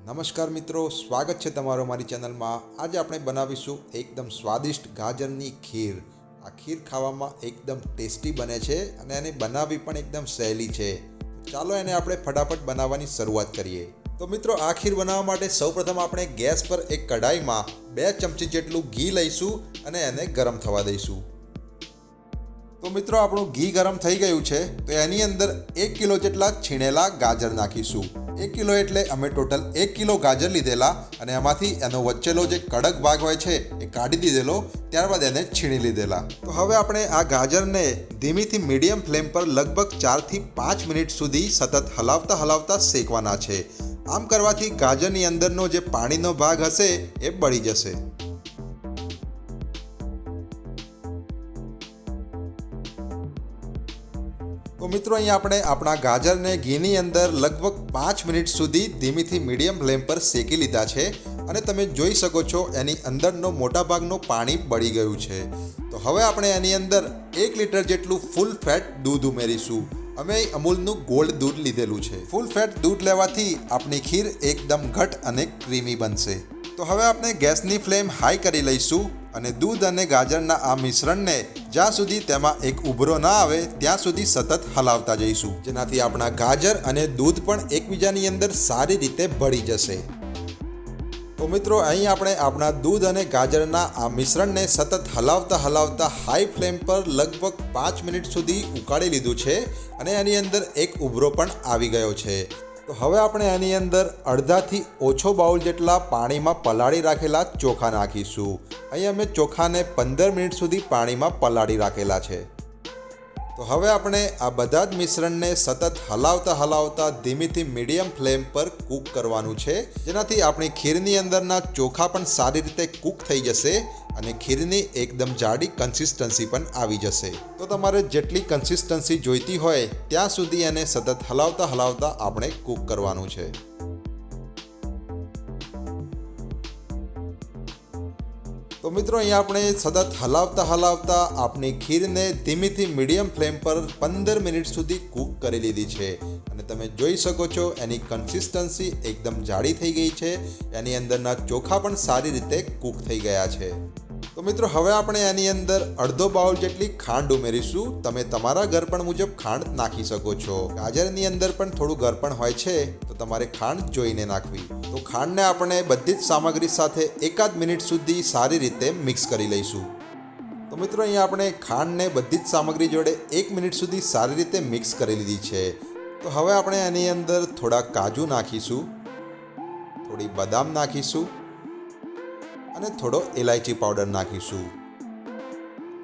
નમસ્કાર મિત્રો, સ્વાગત છે તમારો મારી ચેનલમાં। આજે આપણે બનાવીશું એકદમ સ્વાદિષ્ટ ગાજરની ખીર। આ ખીર ખાવામાં એકદમ ટેસ્ટી બને છે અને એને બનાવવી પણ એકદમ સહેલી છે। ચાલો એને આપણે ફટાફટ બનાવવાની શરૂઆત કરીએ। તો મિત્રો, આ ખીર બનાવવા માટે સૌપ્રથમ આપણે ગેસ પર એક કઢાઈમાં 2 ચમચી જેટલું ઘી લઈશું અને એને ગરમ થવા દઈશું। તો મિત્રો, આપણું ઘી ગરમ થઈ ગયું છે તો એની અંદર 1 કિલો જેટલા છીણેલા ગાજર નાખીશું। 1 કિલો એટલે અમે ટોટલ 1 કિલો ગાજર લીધેલા અને એમાંથી એનો વચ્ચેલો જે કડક ભાગ હોય છે એ કાઢી દીધેલો, ત્યારબાદ એને છીણી લીધેલા। તો હવે આપણે આ ગાજરને ધીમીથી મીડિયમ ફ્લેમ પર લગભગ 4 થી 5 મિનિટ સુધી સતત હલાવતા શેકવાના છે। આમ કરવાથી ગાજરની અંદરનો જે પાણીનો ભાગ હશે એ બળી જશે। તો મિત્રો, અહીંયા આપણે આપણા ગાજરને ઘીની અંદર લગભગ 5 મિનિટ સુધી ધીમીથી મીડિયમ ફ્લેમ પર શેકી લીધા છે અને તમે જોઈ શકો છો એની અંદરનો મોટા ભાગનું પાણી બળી ગયું છે। તો હવે આપણે એની અંદર 1 લીટર જેટલું ફૂલ ફેટ દૂધ ઉમેરીશું। અમે અમૂલનું ગોલ્ડ દૂધ લીધેલું છે। ફૂલ ફેટ દૂધ લેવાથી આપણી ખીર એકદમ ઘટ અને ક્રીમી બનશે। તો હવે આપણે ગેસની ફ્લેમ હાઈ કરી લઈશું અને દૂધ અને ગાજરના આ મિશ્રણને જ્યાં સુધી તેમાં એક ઉભરો ના આવે ત્યાં સુધી સતત હલાવતા જઈશું, જેનાથી આપણા ગાજર અને દૂધ પણ એકબીજાની અંદર સારી રીતે ભળી જશે। તો મિત્રો, અહીં આપણે આપણા દૂધ અને ગાજરના આ મિશ્રણને સતત હલાવતા હાઈ ફ્લેમ પર લગભગ 5 મિનિટ સુધી ઉકાળી લીધું છે અને એની અંદર એક ઉભરો પણ આવી ગયો છે। તો હવે આપણે એની અંદર અડધાથી ઓછો બાઉલ જેટલા પાણીમાં પલાળી રાખેલા ચોખા નાખીશું। અહીં અમે ચોખાને 15 મિનિટ સુધી પાણીમાં પલાળી રાખેલા છે। તો હવે આપણે આ બધા જ મિશ્રણને સતત હલાવતા ધીમીથી મીડિયમ ફ્લેમ પર કૂક કરવાનું છે, જેનાથી આપણી ખીરની અંદરના ચોખા પણ સારી રીતે કૂક થઈ જશે અને ખીરની એકદમ જાડી કન્સિસ્ટન્સી પણ આવી જશે। તો તમારે જેટલી કન્સિસ્ટન્સી જોઈતી હોય ત્યાં સુધી એને સતત હલાવતા આપણે કૂક કરવાનું છે। તો મિત્રો, અહીંયા આપણે સતત હલાવતા આપણી ખીરને ધીમીથી મીડિયમ ફ્લેમ પર 15 મિનિટ સુધી કૂક કરી લીધી છે અને તમે જોઈ શકો છો એની કન્સિસ્ટન્સી એકદમ જાડી થઈ ગઈ છે। એની અંદરના ચોખા પણ સારી રીતે કૂક થઈ ગયા છે। તો મિત્રો, હવે આપણે એની અંદર અડધો બાઉલ જેટલી ખાંડ ઉમેરીશું। તમે તમારા ગળપણ મુજબ ખાંડ નાખી શકો છો। ગાજરની અંદર પણ થોડું ગળપણ હોય છે તો તમારે ખાંડ જોઈને નાખવી। તો ખાંડને આપણે બધી જ સામગ્રી સાથે 1 મિનિટ સુધી સારી રીતે મિક્સ કરી લઈશું। તો મિત્રો, અહીંયા આપણે ખાંડને બધી જ સામગ્રી જોડે 1 મિનિટ સુધી સારી રીતે મિક્સ કરી લીધી છે। તો હવે આપણે એની અંદર થોડા કાજુ નાખીશું, થોડી બદામ નાખીશું અને થોડો ઇલાયચી પાવડર નાખીશું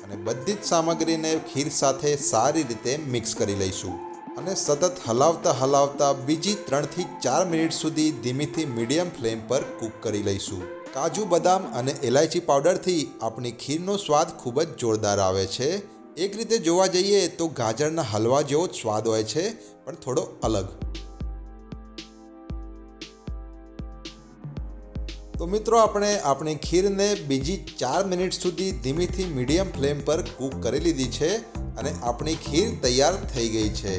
અને બધી જ સામગ્રીને ખીર સાથે સારી રીતે મિક્સ કરી લઈશું અને સતત હલાવતા બીજી 3 થી 4 મિનિટ સુધી ધીમીથી મીડિયમ ફ્લેમ પર કૂક કરી લઈશું। કાજુ, બદામ અને ઇલાયચી પાવડરથી આપણી ખીરનો સ્વાદ ખૂબ જ જોરદાર આવે છે। એક રીતે જોવા જઈએ તો ગાજરના હલવા જેવો જ સ્વાદ હોય છે, પણ થોડો અલગ। તો મિત્રો, આપણે આપણી ખીરને બીજી 4 મિનિટ સુધી ધીમીથી મીડિયમ ફ્લેમ પર કૂક કરી લીધી છે અને આપણી ખીર તૈયાર થઈ ગઈ છે।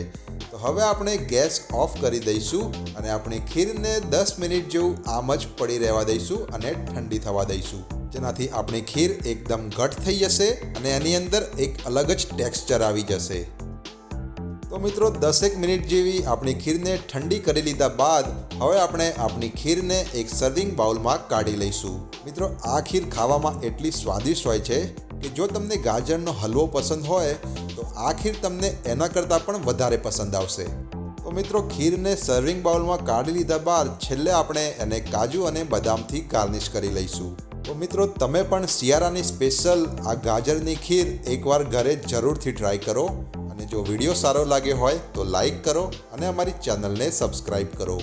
તો હવે આપણે ગેસ ઓફ કરી દઈશું અને આપણી ખીરને 10 મિનિટ જેવું આમ જ પડી રહેવા દઈશું અને ઠંડી થવા દઈશું, જેનાથી આપણી ખીર એકદમ ઘટ થઈ જશે અને એની અંદર એક અલગ જ ટેક્સચર આવી જશે। તો મિત્રો, 10 મિનિટ જેવી આપણી ખીરને ઠંડી કરી લીધા બાદ હવે આપણે આપણી ખીરને એક સર્વિંગ બાઉલમાં કાઢી લઈશું। મિત્રો, આ ખીર ખાવામાં એટલી સ્વાદિષ્ટ હોય છે કે જો તમને ગાજરનો હલવો પસંદ હોય તો આ ખીર તમને એના કરતાં પણ વધારે પસંદ આવશે। તો મિત્રો, ખીરને સર્વિંગ બાઉલમાં કાઢી લીધા બાદ છેલ્લે આપણે એને કાજુ અને બદામથી ગાર્નિશ કરી લઈશું। તો મિત્રો, તમે પણ શિયાળાની સ્પેશિયલ આ ગાજરની ખીર એકવાર ઘરે જરૂરથી ટ્રાય કરો અને જો વિડીયો સારો લાગ્યો હોય તો લાઈક કરો અને અમારી ચેનલને સબસ્ક્રાઈબ કરો।